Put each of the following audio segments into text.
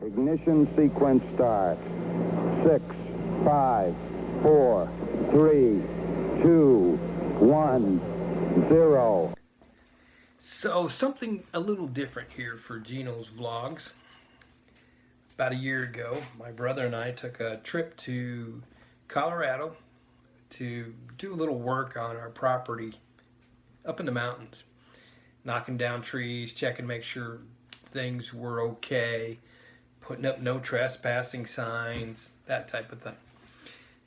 Ignition sequence start. 6, 5, 4, 3, 2, 1, 0. So something a little different here for Geno's vlogs. About a year ago, my brother and I took a trip to Colorado to do a little work on our property up in the mountains. Knocking down trees, checking make sure things were okay, putting up no trespassing signs, that type of thing.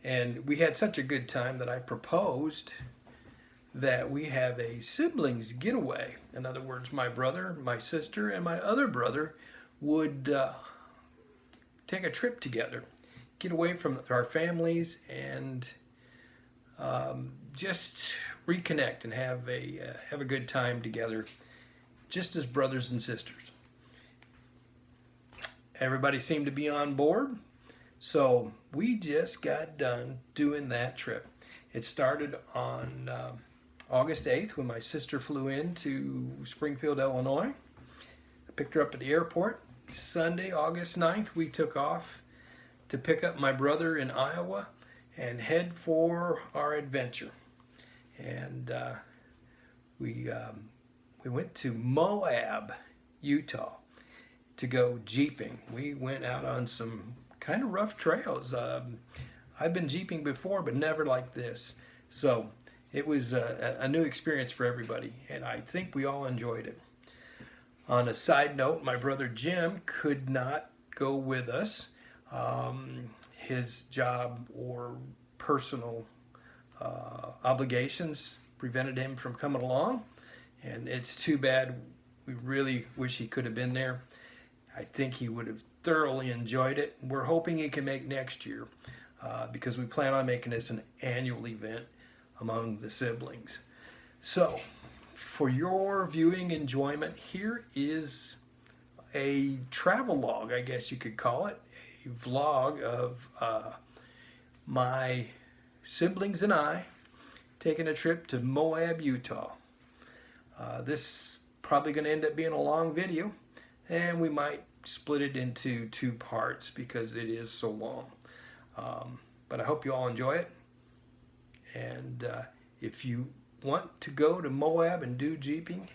And we had such a good time that I proposed that we have a siblings getaway. In other words, my brother, my sister, and my other brother would take a trip together, get away from our families, and just reconnect and have a good time together, just as brothers and sisters. Everybody seemed to be on board, so we just got done doing that trip. It started on August 8th when my sister flew in to Springfield, Illinois. I picked her up at the airport. Sunday, August 9th, we took off to pick up my brother in Iowa and head for our adventure. And we went to Moab, Utah, to go jeeping. We went out on some kind of rough trails. I've been jeeping before, but never like this. So it was a new experience for everybody, and I think we all enjoyed it. On a side note, my brother Jim could not go with us. His job or personal obligations prevented him from coming along, and it's too bad. We really wish he could have been there. I think he would have thoroughly enjoyed it. We're hoping he can make next year because we plan on making this an annual event among the siblings. So, for your viewing enjoyment, here is a travel log, I guess you could call it, a vlog of my siblings and I taking a trip to Moab, Utah. This is probably going to end up being a long video, and we might split it into 2 parts because it is so long. But I hope you all enjoy it. And if you want to go to Moab and do jeeping,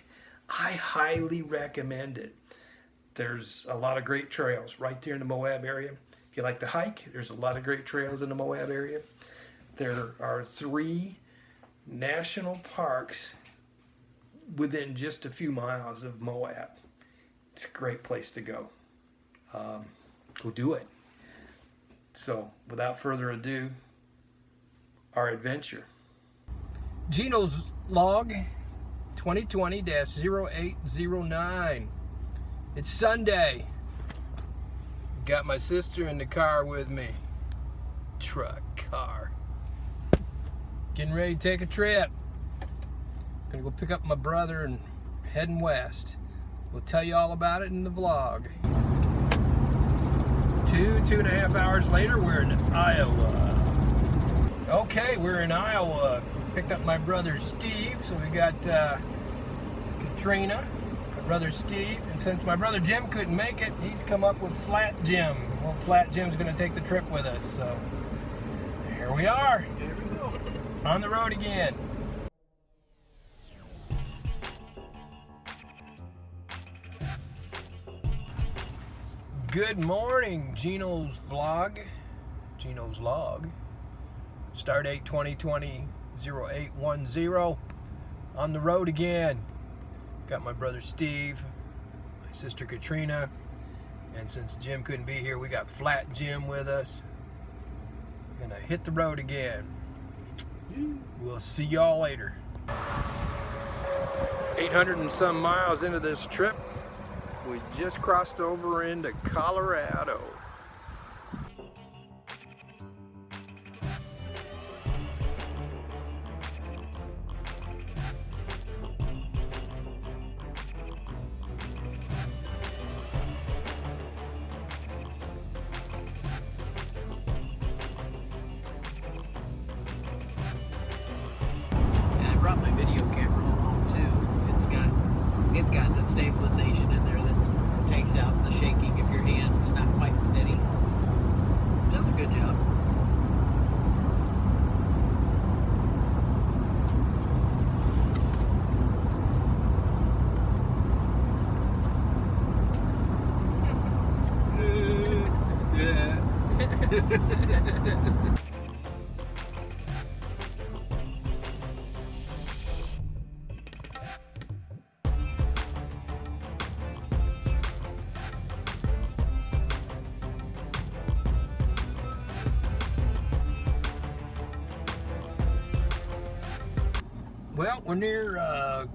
I highly recommend it. There's a lot of great trails right there in the Moab area. If you like to hike, there's a lot of great trails in the Moab area. There are 3 national parks within just a few miles of Moab. It's a great place to go. Go do it. So, without further ado, our adventure. Geno's log 2020-0809. It's Sunday. Got my sister in the car with me. Truck, car. Getting ready to take a trip. Gonna go pick up my brother and heading west. We'll tell you all about it in the vlog. 2.5 hours later, we're in Iowa. Okay, we're in Iowa. Picked up my brother Steve, so we got Katrina, my brother Steve, and since my brother Jim couldn't make it, he's come up with Flat Jim. Well, Flat Jim's gonna take the trip with us, so here we are. Here we go. On the road again. Good morning, Geno's vlog, Geno's log. Start date 2020-0810. On the road again. Got my brother Steve, my sister Katrina, and since Jim couldn't be here, we got Flat Jim with us. Gonna hit the road again. We'll see y'all later. 800 and some miles into this trip, we just crossed over into Colorado. And I brought my video camera home too. It's got that stabilization in there that takes out the shaking if your hand's not quite Well, we're near, I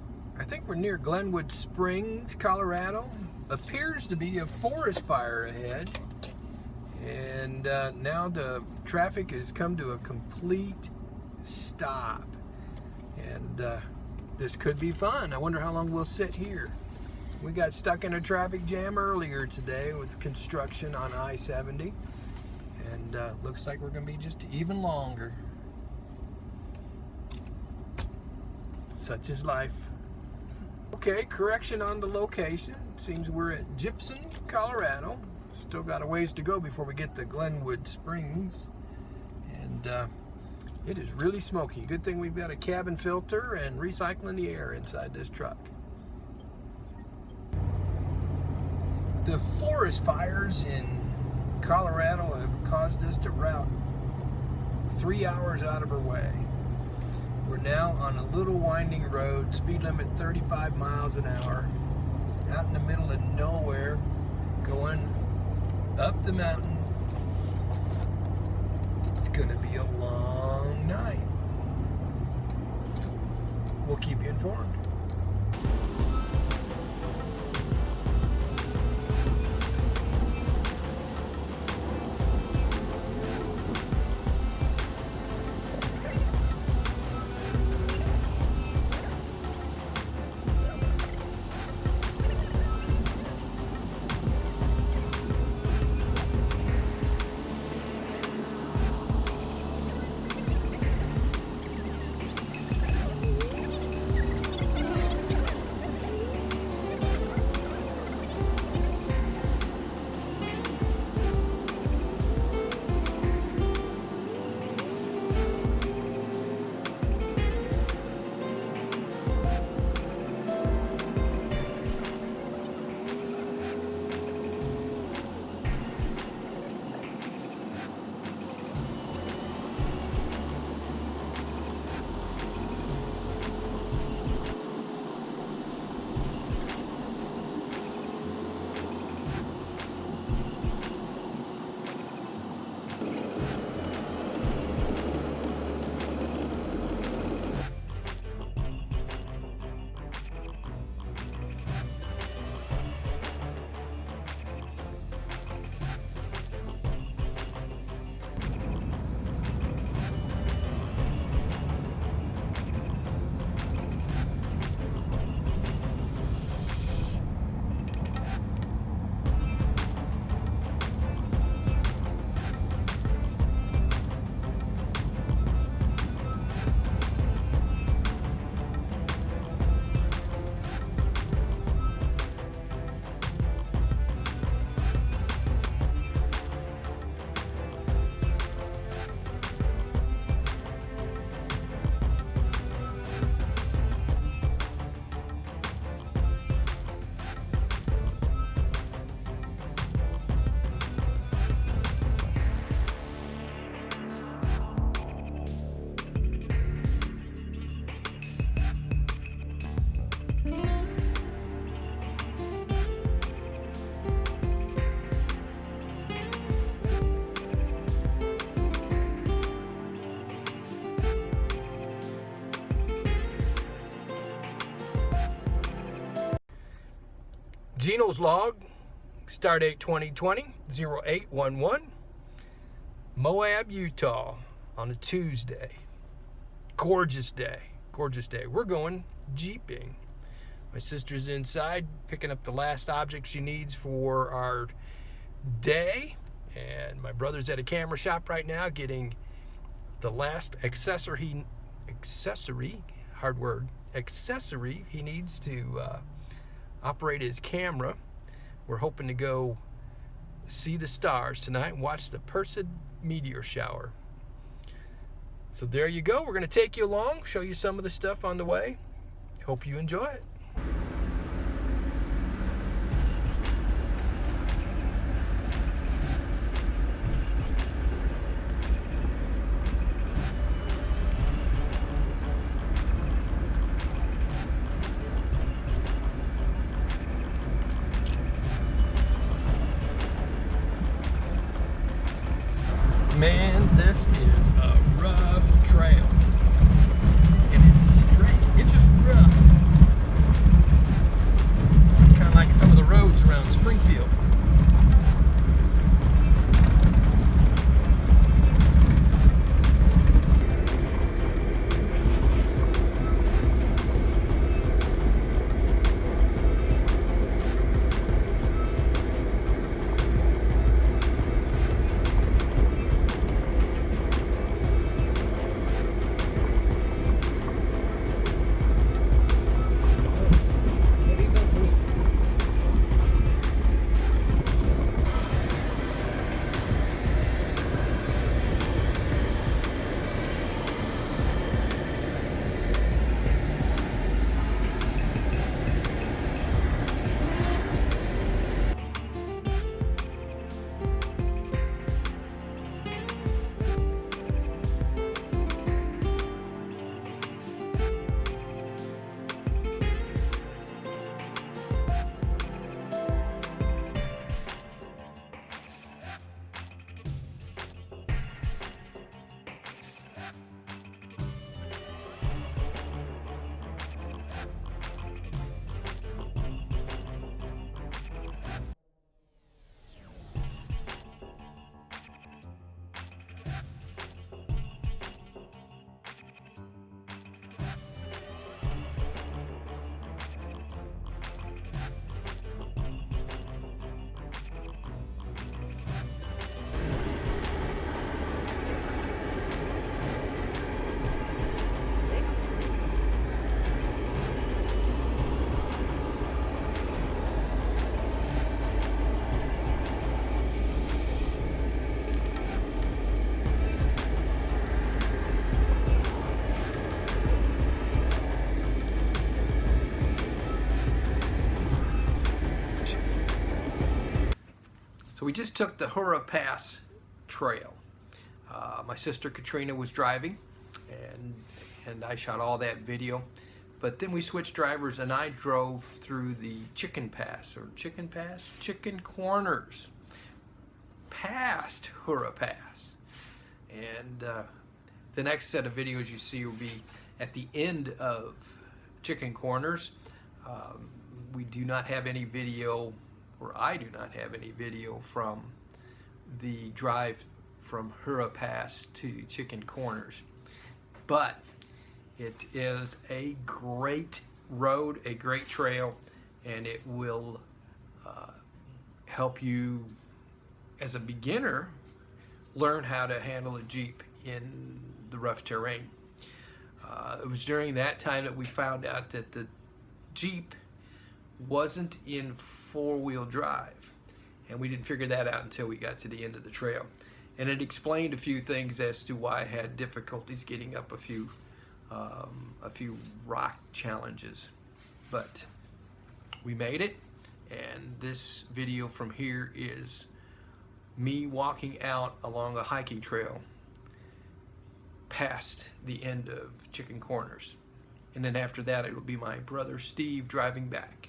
think we're near Glenwood Springs, Colorado. Appears to be a forest fire ahead. And now the traffic has come to a complete stop. And this could be fun. I wonder how long we'll sit here. We got stuck in a traffic jam earlier today with construction on I-70. And looks like we're going to be just even longer. Such is life. Okay, correction on the location. Seems we're at Gibson, Colorado. Still got a ways to go before we get to Glenwood Springs. And it is really smoky. Good thing we've got a cabin filter and recycling the air inside this truck. The forest fires in Colorado have caused us to route 3 hours out of our way. We're now on a little winding road, speed limit 35 miles an hour, out in the middle of nowhere, going up the mountain. It's gonna be a long night. We'll keep you informed. Geno's log, stardate 2020-0811, Moab, Utah, on a Tuesday. Gorgeous day, gorgeous day. We're going jeeping. My sister's inside picking up the last object she needs for our day, and my brother's at a camera shop right now getting the last accessory, hard word, accessory he needs to operate his camera. We're hoping to go see the stars tonight and watch the Perseid meteor shower. So there you go. We're going to take you along, show you some of the stuff on the way. Hope you enjoy it. Man, this is a rough trail. And it's straight. It's just rough. It's kind of like some of the roads around Springfield. So we just took the Hura Pass trail. My sister Katrina was driving, and I shot all that video. But then we switched drivers, and I drove through the Chicken Corners, past Hura Pass. And the next set of videos you see will be at the end of Chicken Corners. We do not have any video, or I do not have any video from the drive from Hura Pass to Chicken Corners. But it is a great road, a great trail, and it will help you as a beginner learn how to handle a Jeep in the rough terrain. It was during that time that we found out that the Jeep wasn't in four-wheel drive, and we didn't figure that out until we got to the end of the trail. And it explained a few things as to why I had difficulties getting up a few rock challenges. But we made it, and this video from here is me walking out along a hiking trail past the end of Chicken Corners. And then after that, it will be my brother Steve driving back.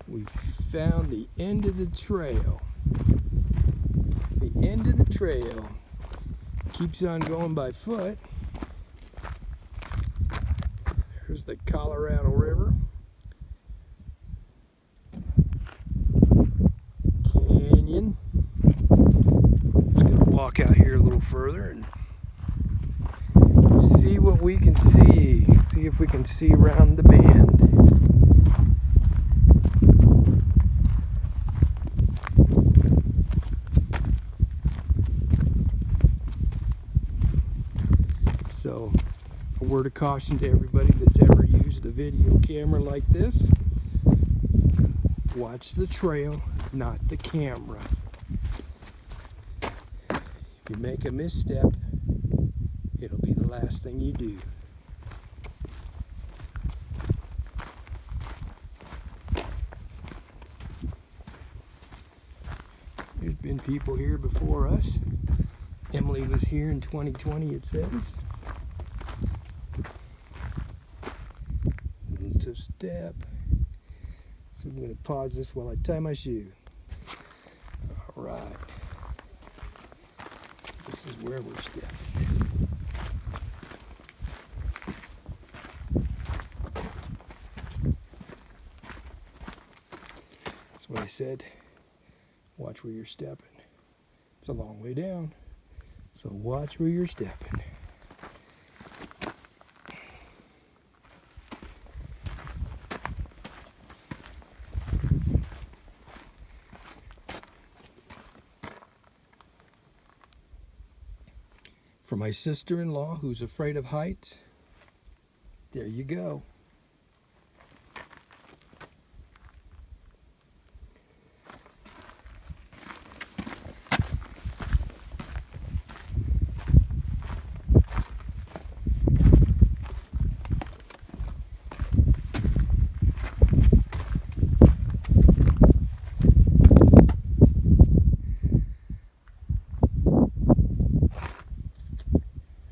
We found the end of the trail. The end of the trail keeps on going by foot. There's the Colorado River. Canyon. Just gonna walk out here a little further and see what we can see. See if we can see around the bend. So, a word of caution to everybody that's ever used a video camera like this: watch the trail, not the camera. If you make a misstep, it'll be the last thing you do. people here before us. Emily was here in 2020, it says. It's a step. So I'm going to pause this while I tie my shoe. All right. This is where we're stepping. That's what I said. Watch where you're stepping. It's a long way down. So watch where you're stepping. For my sister-in-law who's afraid of heights, there you go.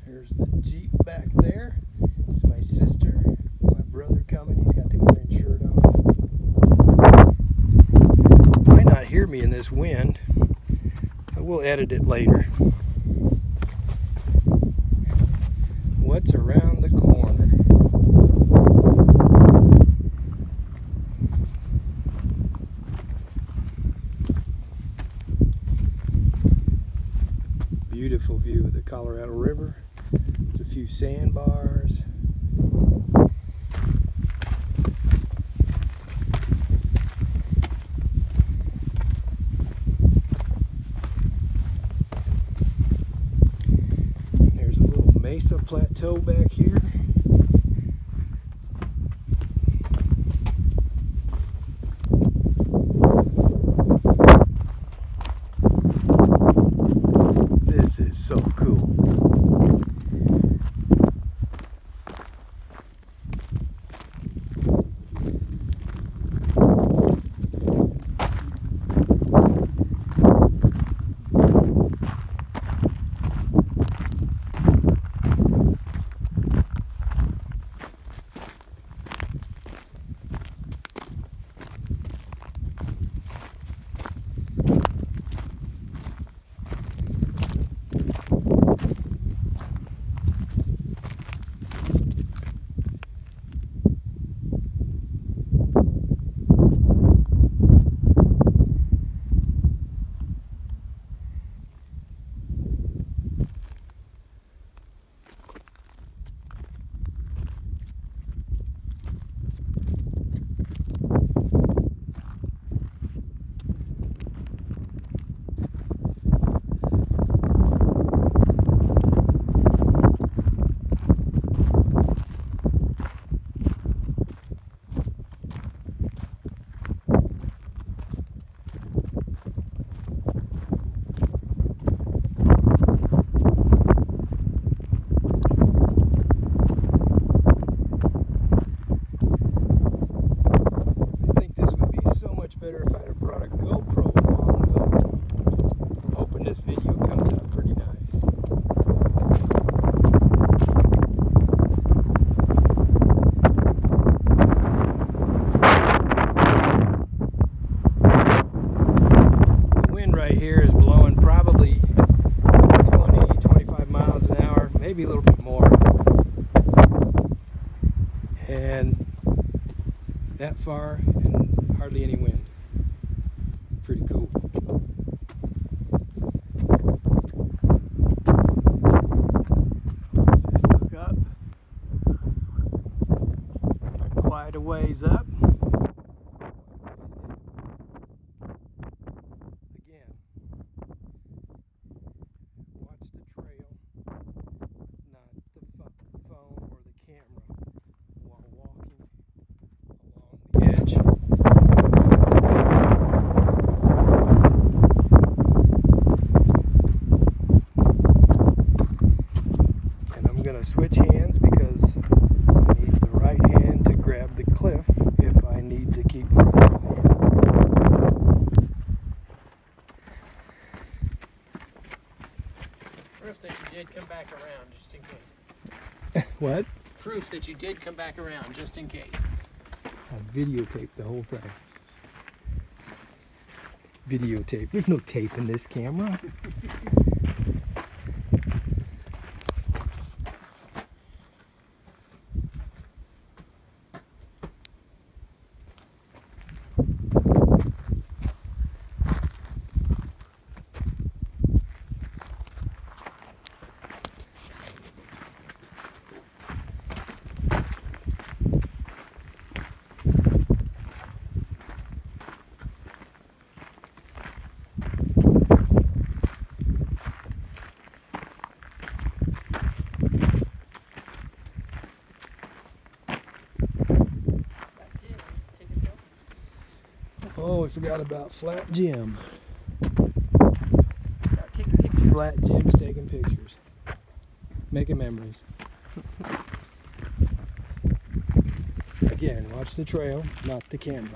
There's the Jeep back there. It's my sister, my brother coming. He's got the orange shirt on. Might not hear me in this wind. I will edit it later. What's around the corner? Beautiful view of the Colorado River. There's a few sandbars. There's a little mesa plateau back here. This is so cool. Better if I'd have brought a GoPro along, but hoping this video comes out pretty nice. The wind right here is blowing probably 20, 25 miles an hour, maybe a little bit more. And that far and hardly any wind. Pretty cool. So let's just look up. Quite a ways up. Again, watch the trail, not the phone or the camera while walking along the edge. Switch hands because I need the right hand to grab the cliff if proof that you did come back around, just in case. I videotaped the whole thing. Videotape. There's no tape in this camera. Oh, we forgot about Flat Jim. Taking pictures. Flat Jim's taking pictures. Making memories. Again, watch the trail, not the camera.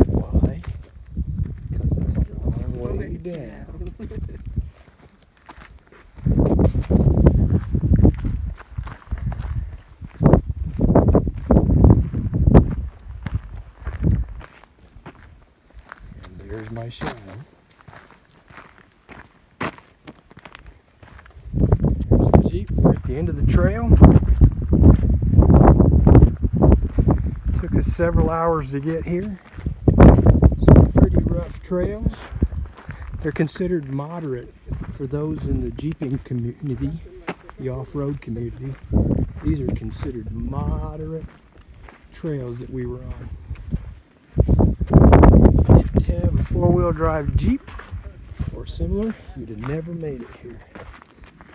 Why? Because it's a long way down. There's my shadow. There's the Jeep. We're at the end of the trail. Took us several hours to get here. Some pretty rough trails. They're considered moderate for those in the Jeeping community, the off-road community. These are considered moderate trails that we were on. Have a four-wheel drive Jeep or similar, you'd have never made it here.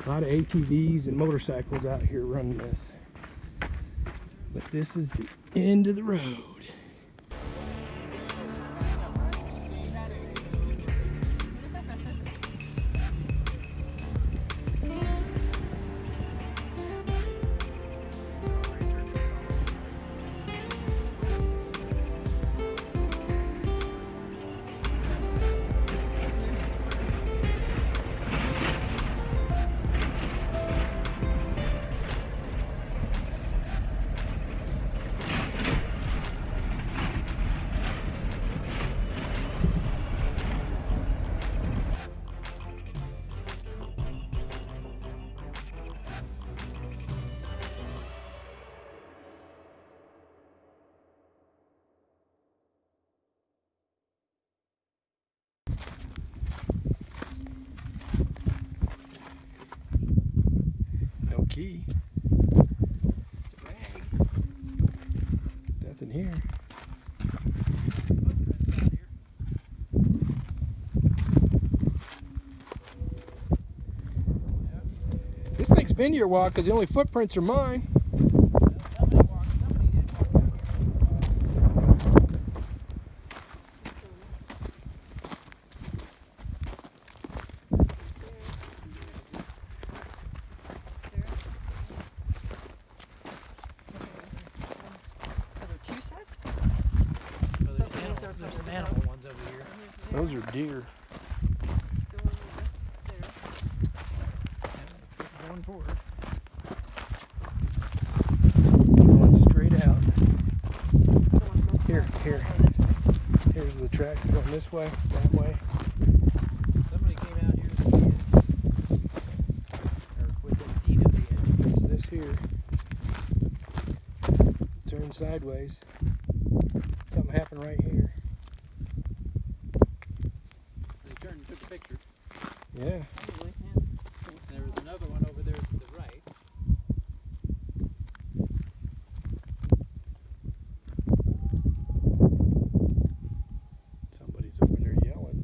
A lot of ATVs and motorcycles out here running this. But this is the end of the road. No key. Just a rag. Nothing here. This thing's been here a while because the only footprints are mine. Somebody did walk out Are there two sets? here. There's some animal ones over here. Those are deer. Going forward. Going straight out. Here. Here's the track going this way, that way. Somebody came out here to the edge. Or within feet of the edge. There's this here. Turn sideways. Something happened right here. They turned and took a picture. Yeah. Probably, yeah. And there was another one over there to the right. Somebody's over there yelling.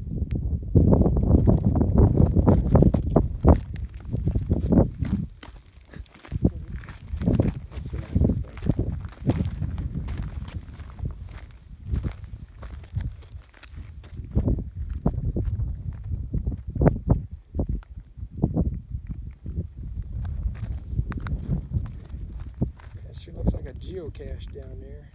That's what I was thinking. That sure looks like a geocache down there.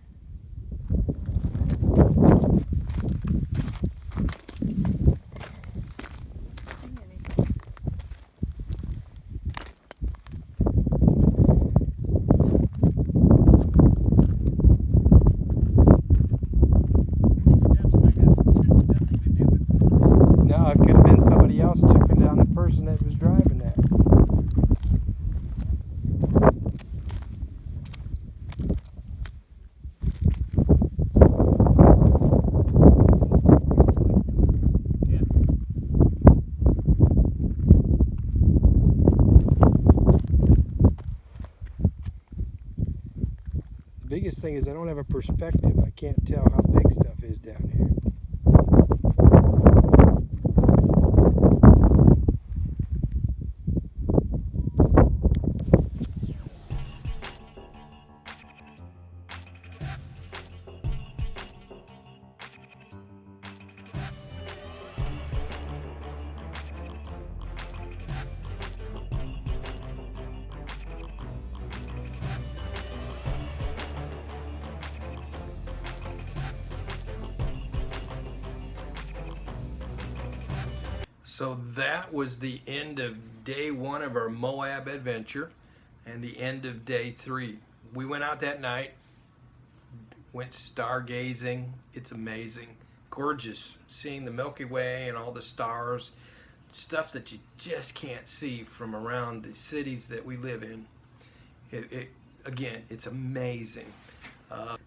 biggest thing is I don't have a perspective. I can't tell how big stuff is down here. So that was the end of day 1 of our Moab adventure and the end of day 3. We went out that night, went stargazing. It's amazing, gorgeous, seeing the Milky Way and all the stars, stuff that you just can't see from around the cities that we live in. Again, it's amazing.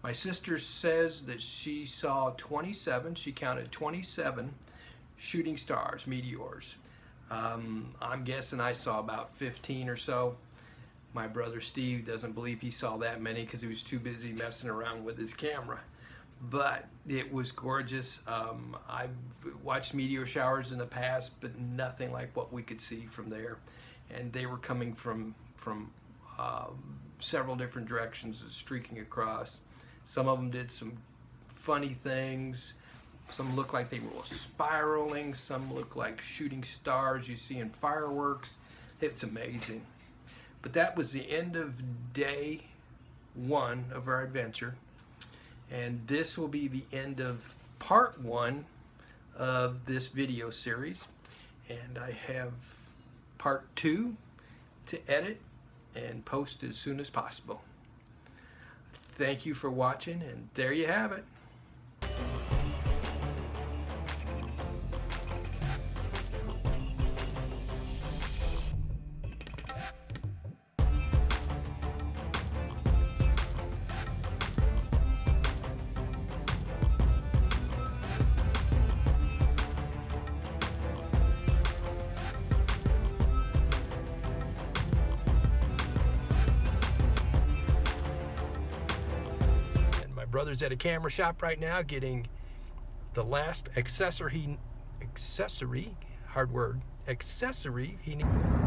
My sister says that she saw 27, she counted 27 shooting stars, meteors. I'm guessing I saw about 15 or so. My brother Steve doesn't believe he saw that many because he was too busy messing around with his camera. But it was gorgeous. I've watched meteor showers in the past, but nothing like what we could see from there. And they were coming from several different directions, streaking across. Some of them did some funny things. Some look like they were spiraling. Some look like shooting stars you see in fireworks. It's amazing. But that was the end of day 1 of our adventure. And this will be the end of part 1 of this video series. And I have part 2 to edit and post as soon as possible. Thank you for watching, and there you have it. Brother's at a camera shop right now getting the last accessory he needs.